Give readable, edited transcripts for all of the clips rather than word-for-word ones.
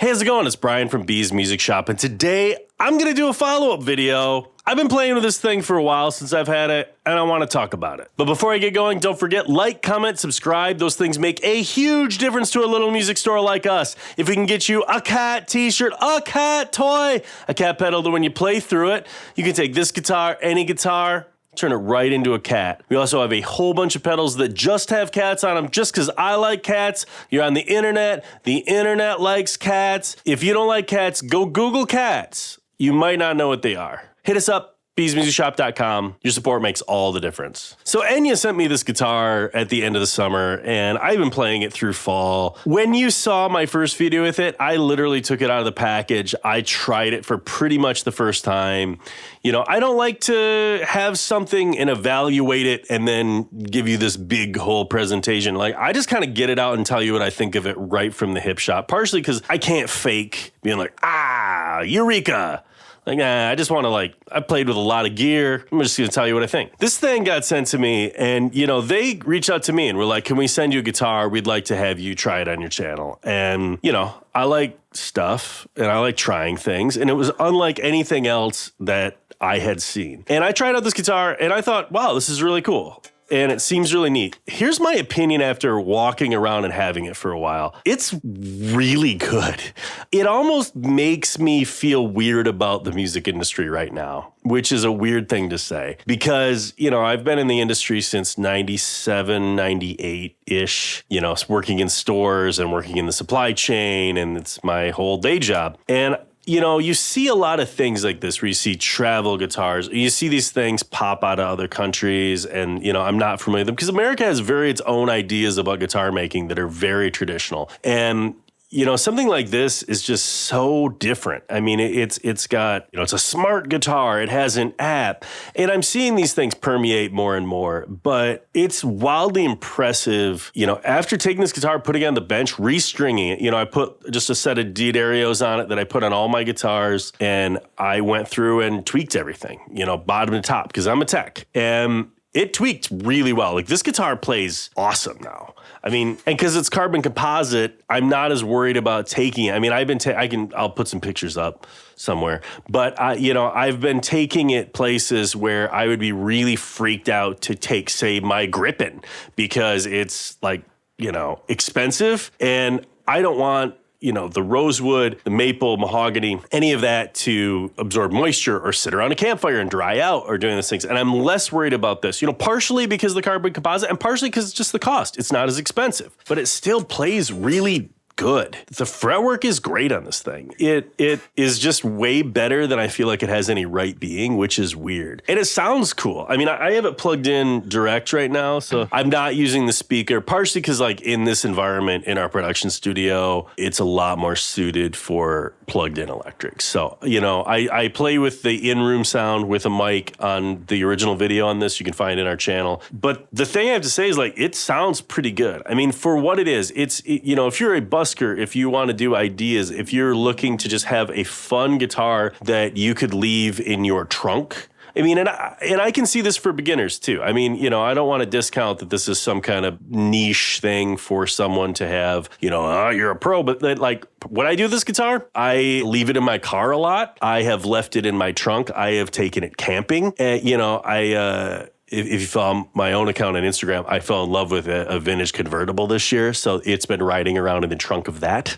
Hey, how's it going? It's Brian from B's Music Shop, and today I'm going to do a follow-up video. I've been playing with this thing for a while since I've had it, and I want to talk about it. But before I get going, don't forget, like, comment, subscribe. Those things make a huge difference to a little music store like us. If we can get you a cat t-shirt, a cat toy, a cat pedal that when you play through it, you can take this guitar, any guitar, turn it right into a cat. We also have a whole bunch of pedals that just have cats on them just because I like cats. You're on the internet likes cats. If you don't like cats, go Google cats. You might not know what they are. Hit us up. bsmusicshop.com. Your support makes all the difference. So Enya sent me this guitar at the end of the summer, and I've been playing it through fall. When you saw my first video with it, I literally took it out of the package. I tried it for pretty much the first time. You know, I don't like to have something and evaluate it and then give you this big whole presentation. Like, I just kind of get it out and tell you what I think of it right from the hip shot, partially because I can't fake being like, eureka. Like, I just want to I played with a lot of gear. I'm just going to tell you what I think. This thing got sent to me and, you know, they reached out to me and were like, can we send you a guitar? We'd like to have you try it on your channel. And, you know, I like stuff and I like trying things. And it was unlike anything else that I had seen. And I tried out this guitar and I thought, wow, this is really cool. And it seems really neat. Here's my opinion after walking around and having it for a while. It's really good. It almost makes me feel weird about the music industry right now, which is a weird thing to say because, you know, I've been in the industry since 97, 98-ish, you know, working in stores and working in the supply chain, and it's my whole day job. And you know, you see a lot of things like this where you see travel guitars. You see these things pop out of other countries and, you know, I'm not familiar with them because America has its own ideas about guitar making that are very traditional. And you know, something like this is just so different. I mean, it's got, you know, it's a smart guitar. It has an app. And I'm seeing these things permeate more and more, but it's wildly impressive. You know, after taking this guitar, putting it on the bench, restringing it, you know, I put just a set of D'Addario on it that I put on all my guitars, and I went through and tweaked everything, you know, bottom to top, because I'm a tech. And it tweaked really well. Like, this guitar plays awesome now. I mean, and because it's carbon composite, I'm not as worried about taking it. I mean, I'll put some pictures up somewhere, but you know, I've been taking it places where I would be really freaked out to take, say, my Grippin, because it's like, you know, expensive, and I don't want, you know, the rosewood, the maple, mahogany, any of that to absorb moisture or sit around a campfire and dry out or doing those things. And I'm less worried about this, you know, partially because of the carbon composite and partially because it's just the cost. It's not as expensive, but it still plays really good. The fretwork is great on this thing. It is just way better than I feel like it has any right being, which is weird. And it sounds cool. I mean, I have it plugged in direct right now, so I'm not using the speaker, partially because like in this environment in our production studio, it's a lot more suited for plugged in electric. So, you know, I play with the in-room sound with a mic on the original video on this. You can find it in our channel. But the thing I have to say is, like, it sounds pretty good. I mean, for what it is, you know, if you're a busker, if you want to do ideas, if you're looking to just have a fun guitar that you could leave in your trunk, I mean, and I can see this for beginners too. I mean, you know, I don't want to discount that this is some kind of niche thing for someone to have, you know, oh, you're a pro, but like when I do this guitar, I leave it in my car a lot. I have left it in my trunk. I have taken it camping. You know, if you follow my own account on Instagram, I fell in love with a vintage convertible this year. So it's been riding around in the trunk of that,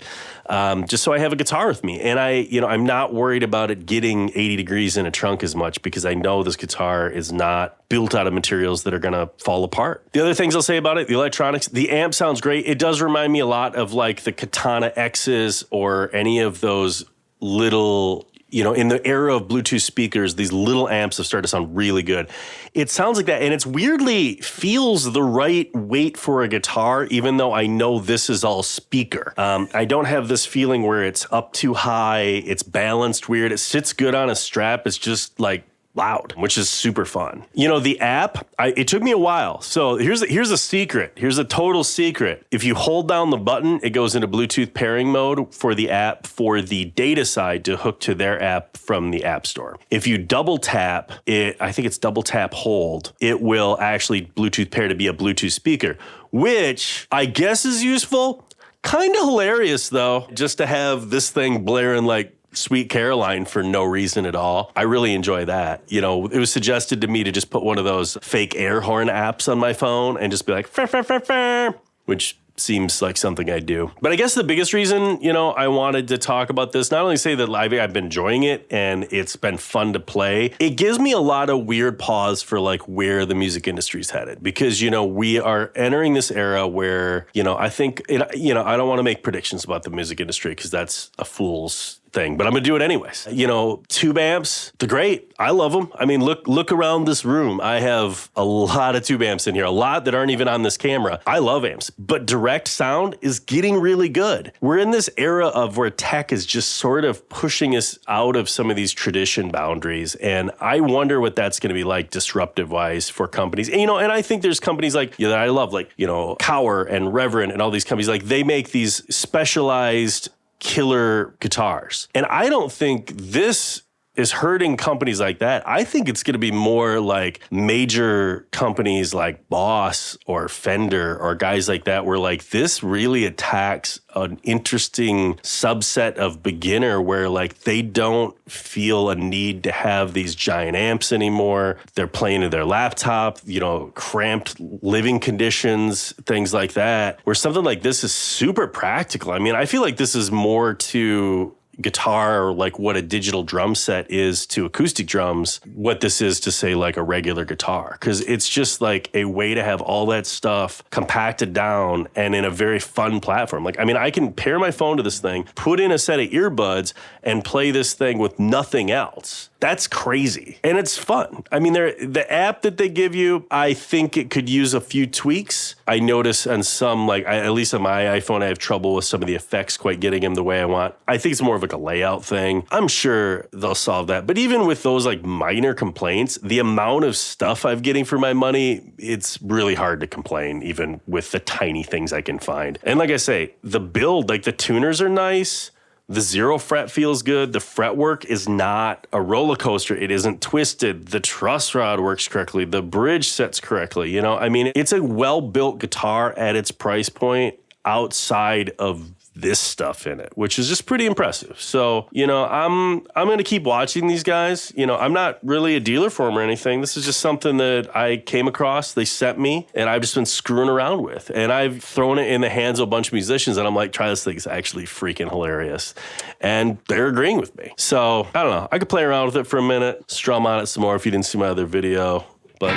just so I have a guitar with me. And I'm not worried about it getting 80 degrees in a trunk as much because I know this guitar is not built out of materials that are going to fall apart. The other things I'll say about it, the electronics, the amp sounds great. It does remind me a lot of like the Katana X's or any of those little, you know, in the era of Bluetooth speakers, these little amps have started to sound really good. It sounds like that, and it's weirdly feels the right weight for a guitar, even though I know this is all speaker. I don't have this feeling where it's up too high, it's balanced weird, it sits good on a strap, it's just like loud, which is super fun. You know, the app, it took me a while. So here's a secret. Here's a total secret. If you hold down the button, it goes into Bluetooth pairing mode for the app for the data side to hook to their app from the App Store. If you double tap it, I think it's double tap hold, it will actually Bluetooth pair to be a Bluetooth speaker, which I guess is useful. Kind of hilarious, though, just to have this thing blaring like Sweet Caroline for no reason at all. I really enjoy that. You know, it was suggested to me to just put one of those fake air horn apps on my phone and just be like, "Far, far, far, far," which seems like something I do. But I guess the biggest reason, you know, I wanted to talk about this, not only say that I've been enjoying it and it's been fun to play, it gives me a lot of weird pause for like where the music industry's headed. Because, you know, we are entering this era where, you know, I think, you know, I don't want to make predictions about the music industry because that's a fool's thing, but I'm gonna do it anyways. You know, tube amps, they're great. I love them. I mean, look around this room. I have a lot of tube amps in here, a lot that aren't even on this camera. I love amps, but direct sound is getting really good. We're in this era of where tech is just sort of pushing us out of some of these tradition boundaries, and I wonder what that's gonna be like disruptive wise for companies. And, you know, and I think there's companies like, you know, that I love, like, you know, Cower and Reverend and all these companies, like they make these specialized killer guitars. And I don't think this is hurting companies like that. I think it's going to be more like major companies like Boss or Fender or guys like that, where like this really attacks an interesting subset of beginner where like they don't feel a need to have these giant amps anymore. They're playing in their laptop, you know, cramped living conditions, things like that, where something like this is super practical. I mean, I feel like this is more to guitar, or like what a digital drum set is to acoustic drums, what this is to say like a regular guitar. Because it's just like a way to have all that stuff compacted down and in a very fun platform. Like, I mean, I can pair my phone to this thing, put in a set of earbuds and play this thing with nothing else. That's crazy. And it's fun. I mean, the app that they give you, I think it could use a few tweaks. I notice on some, like, at least on my iPhone, I have trouble with some of the effects quite getting them the way I want. I think it's more of like a layout thing. I'm sure they'll solve that. But even with those like minor complaints, the amount of stuff I'm getting for my money, it's really hard to complain, even with the tiny things I can find. And like I say, the build, like the tuners are nice. The zero fret feels good. The fretwork is not a roller coaster. It isn't twisted. The truss rod works correctly. The bridge sets correctly. You know, I mean, it's a well-built guitar at its price point outside of this stuff in it, which is just pretty impressive. So, you know, I'm going to keep watching these guys. You know, I'm not really a dealer for them or anything. This is just something that I came across. They sent me, and I've just been screwing around with. And I've thrown it in the hands of a bunch of musicians, and I'm like, try this thing. It's actually freaking hilarious. And they're agreeing with me. So, I don't know. I could play around with it for a minute, strum on it some more if you didn't see my other video. But,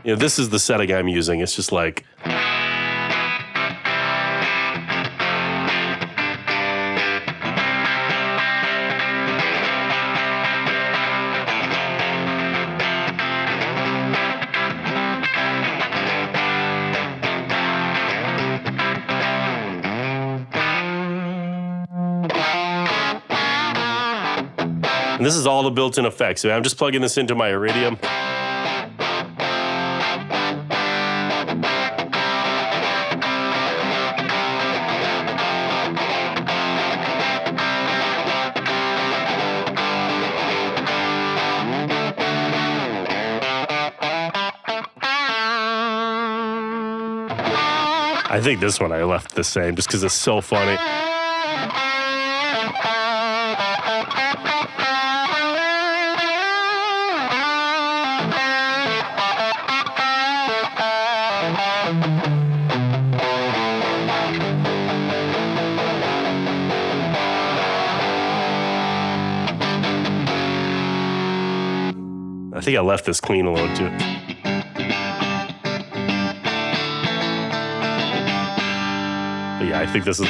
you know, this is the setting I'm using. It's just like... And this is all the built-in effects. So I'm just plugging this into my Iridium. I think this one I left the same just because it's so funny. I think I left this clean alone too. But yeah, I think this is...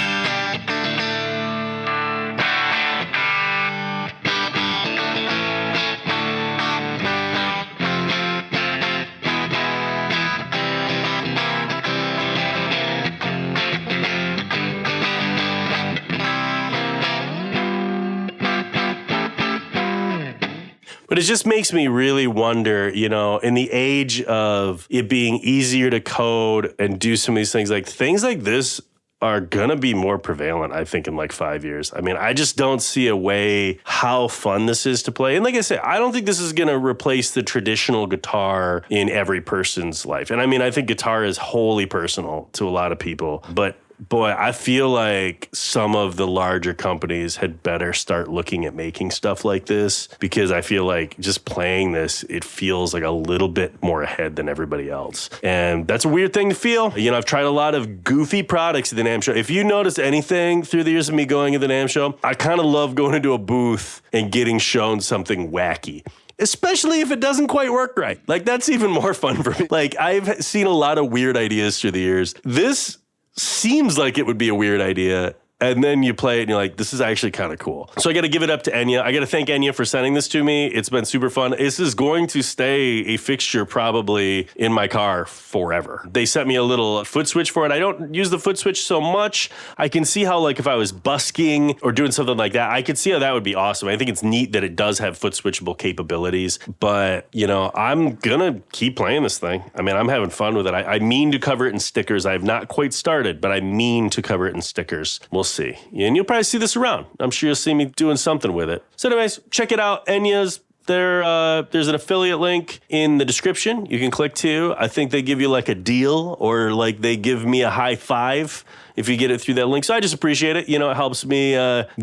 But it just makes me really wonder, you know, in the age of it being easier to code and do some of these things like this are gonna be more prevalent, I think, in like 5 years. I mean, I just don't see a way how fun this is to play. And like I said, I don't think this is gonna replace the traditional guitar in every person's life. And I mean, I think guitar is wholly personal to a lot of people, but boy, I feel like some of the larger companies had better start looking at making stuff like this, because I feel like just playing this, it feels like a little bit more ahead than everybody else. And that's a weird thing to feel. You know, I've tried a lot of goofy products at the NAMM show. If you notice anything through the years of me going to the NAMM show, I kind of love going into a booth and getting shown something wacky. Especially if it doesn't quite work right. Like, that's even more fun for me. Like, I've seen a lot of weird ideas through the years. This seems like it would be a weird idea, and then you play it and you're like, this is actually kind of cool. So I got to give it up to Enya. I got to thank Enya for sending this to me. It's been super fun. This is going to stay a fixture probably in my car forever. They sent me a little foot switch for it. I don't use the foot switch so much. I can see how, like, if I was busking or doing something like that, I could see how that would be awesome. I think it's neat that it does have foot switchable capabilities, but you know, I'm gonna keep playing this thing. I mean, I'm having fun with it. I mean to cover it in stickers. I have not quite started, but I mean to cover it in stickers. We'll see. And you'll probably see this around. I'm sure you'll see me doing something with it. So anyways, check it out. Enya's. There's an affiliate link in the description you can click to. I think they give you like a deal, or like they give me a high five if you get it through that link. So I just appreciate it. You know, it helps me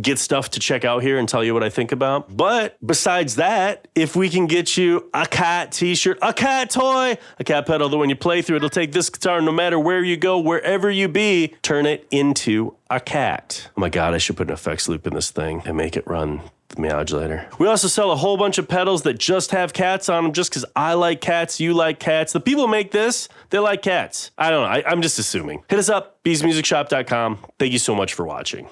get stuff to check out here and tell you what I think about. But besides that, if we can get you a cat t-shirt, a cat toy, a cat pedal that when you play through, it'll take this guitar no matter where you go, wherever you be, turn it into a cat. Oh my God, I should put an effects loop in this thing and make it run the modulator. We also sell a whole bunch of pedals that just have cats on them, just because I like cats, you like cats. The people who make this, they like cats. I don't know, I'm just assuming. Hit us up, beesmusicshop.com. Thank you so much for watching.